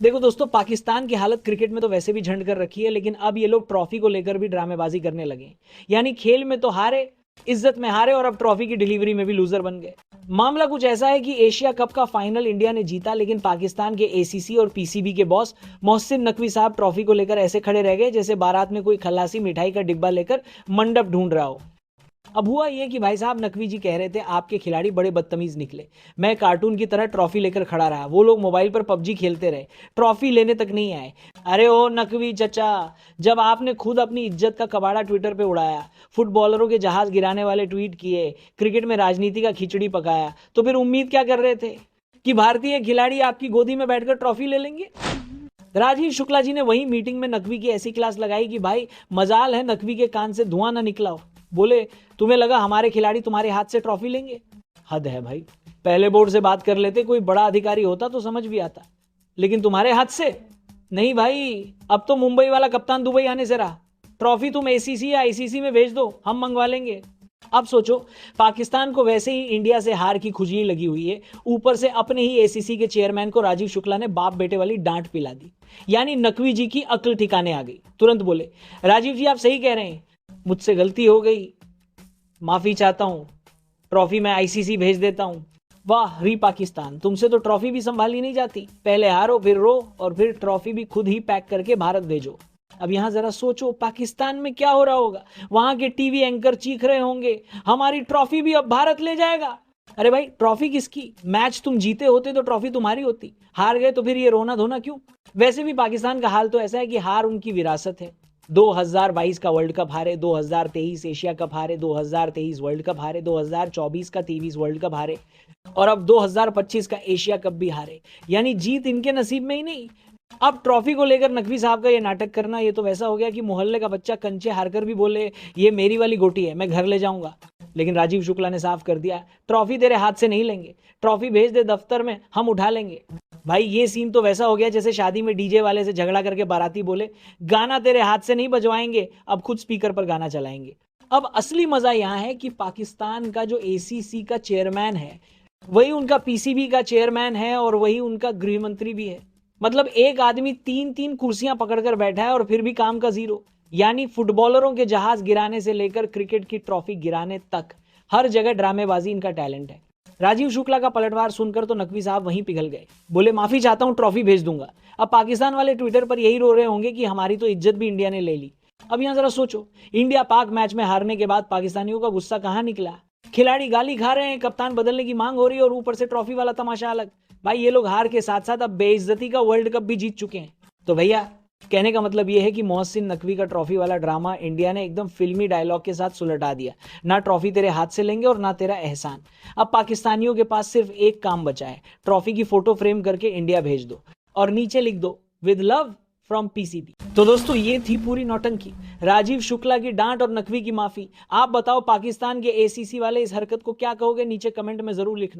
देखो दोस्तों, पाकिस्तान की हालत क्रिकेट में तो वैसे भी झंड कर रखी है, लेकिन अब ये लोग ट्रॉफी को लेकर भी ड्रामेबाजी करने लगे। यानी खेल में तो हारे, इज्जत में हारे, और अब ट्रॉफी की डिलीवरी में भी लूजर बन गए। मामला कुछ ऐसा है कि एशिया कप का फाइनल इंडिया ने जीता, लेकिन पाकिस्तान के एसीसी और पीसीबी के बॉस मोहसिन नकवी साहब ट्रॉफी को लेकर ऐसे खड़े रह गए जैसे बारात में कोई खल्लासी मिठाई का डिब्बा लेकर मंडप ढूंढ रहा हो। अब हुआ ये कि भाई साहब नकवी जी कह रहे थे आपके खिलाड़ी बड़े बदतमीज निकले, मैं कार्टून की तरह ट्रॉफी लेकर खड़ा रहा, वो लोग मोबाइल पर पबजी खेलते रहे, ट्रॉफी लेने तक नहीं आए। अरे ओ नकवी चचा, जब आपने खुद अपनी इज्जत का कबाड़ा ट्विटर पे उड़ाया, फुटबॉलरों के जहाज गिराने वाले ट्वीट किए, क्रिकेट में राजनीति का खिचड़ी पकाया, तो फिर उम्मीद क्या कर रहे थे कि भारतीय खिलाड़ी आपकी गोदी में बैठकर ट्रॉफी ले लेंगे? राजीव शुक्ला जी ने वही मीटिंग में नकवी की ऐसी क्लास लगाई कि भाई मजाल है नकवी के कान से धुआं ना निकला हो। बोले तुम्हें लगा हमारे खिलाड़ी तुम्हारे हाथ से ट्रॉफी लेंगे? हद है भाई, पहले बोर्ड से बात कर लेते, कोई बड़ा अधिकारी होता तो समझ भी आता, लेकिन तुम्हारे हाथ से नहीं भाई। अब तो मुंबई वाला कप्तान दुबई आने से रहा, ट्रॉफी तुम एसीसी या आईसीसी में भेज दो, हम मंगवा लेंगे। अब सोचो, पाकिस्तान को वैसे ही इंडिया से हार की खुजली लगी हुई है, ऊपर से अपने ही एसीसी के चेयरमैन को राजीव शुक्ला ने बाप बेटे वाली डांट पिला दी। यानी नकवी जी की अक्ल ठिकाने आ गई। तुरंत बोले राजीव जी आप सही कह रहे हैं, मुझसे गलती हो गई, माफी चाहता हूं, ट्रॉफी मैं आईसीसी भेज देता हूं। वाह री पाकिस्तान, तुमसे तो ट्रॉफी भी संभाली नहीं जाती, पहले हारो फिर रो और फिर ट्रॉफी भी खुद ही पैक करके भारत भेजो। अब यहां जरा सोचो पाकिस्तान में क्या हो रहा होगा, वहां के टीवी एंकर चीख रहे होंगे हमारी ट्रॉफी भी अब भारत ले जाएगा। अरे भाई ट्रॉफी किसकी? मैच तुम जीते होते तो ट्रॉफी तुम्हारी होती, हार गए तो फिर ये रोना धोना क्यों? वैसे भी पाकिस्तान का हाल तो ऐसा है कि हार उनकी विरासत है। 2022 का वर्ल्ड कप हारे, 2023 एशिया कप हारे, 2023 वर्ल्ड कप हारे, 2024 का 23 वर्ल्ड कप हारे, और अब 2025 का एशिया कप भी हारे। यानी जीत इनके नसीब में ही नहीं। अब ट्रॉफी को लेकर नकवी साहब का ये नाटक करना, ये तो वैसा हो गया कि मोहल्ले का बच्चा कंचे हारकर भी बोले ये मेरी वाली गोटी है, मैं घर ले जाऊंगा। लेकिन राजीव शुक्ला ने साफ कर दिया ट्रॉफी तेरे हाथ से नहीं लेंगे, ट्रॉफी भेज दे दफ्तर में, हम उठा लेंगे। भाई ये सीन तो वैसा हो गया जैसे शादी में डीजे वाले से झगड़ा करके बाराती बोले गाना तेरे हाथ से नहीं बजवाएंगे, अब खुद स्पीकर पर गाना चलाएंगे। अब असली मजा यहां है कि पाकिस्तान का जो एसीसी का चेयरमैन है वही उनका पीसीबी का चेयरमैन है और वही उनका गृह मंत्री भी है। मतलब एक आदमी तीन तीन कुर्सियां पकड़कर बैठा है और फिर भी काम का जीरो। यानी फुटबॉलरों के जहाज गिराने से लेकर क्रिकेट की ट्रॉफी गिराने तक हर जगह ड्रामेबाजी इनका टैलेंट है। राजीव शुक्ला का पलटवार सुनकर तो नकवी साहब वहीं पिघल गए, बोले माफी चाहता हूं, ट्रॉफी भेज दूंगा। अब पाकिस्तान वाले ट्विटर पर यही रो रहे होंगे कि हमारी तो इज्जत भी इंडिया ने ले ली। अब यहां जरा सोचो, इंडिया पाक मैच में हारने के बाद पाकिस्तानियों का गुस्सा कहां निकला? खिलाड़ी गाली खा रहे हैं, कप्तान बदलने की मांग हो रही है, और ऊपर से ट्रॉफी वाला तमाशा अलग। भाई ये लोग हार के साथ साथ अब बेइज्जती का वर्ल्ड कप भी जीत चुके हैं। तो भैया कहने का मतलब यह है कि मोहसिन नकवी का ट्रॉफी वाला ड्रामा इंडिया ने एकदम फिल्मी डायलॉग के साथ सुलटा दिया। ना ट्रॉफी तेरे हाथ से लेंगे और ना तेरा एहसान। अब पाकिस्तानियों के पास सिर्फ एक काम बचा है, ट्रॉफी की फोटो फ्रेम करके इंडिया भेज दो और नीचे लिख दो विद लव फ्रॉम पीसीबी। तो दोस्तों ये थी पूरी नौटंकी, राजीव शुक्ला की डांट और नकवी की माफी। आप बताओ पाकिस्तान के एसीसी वाले इस हरकत को क्या कहोगे? नीचे कमेंट में जरूर लिखना।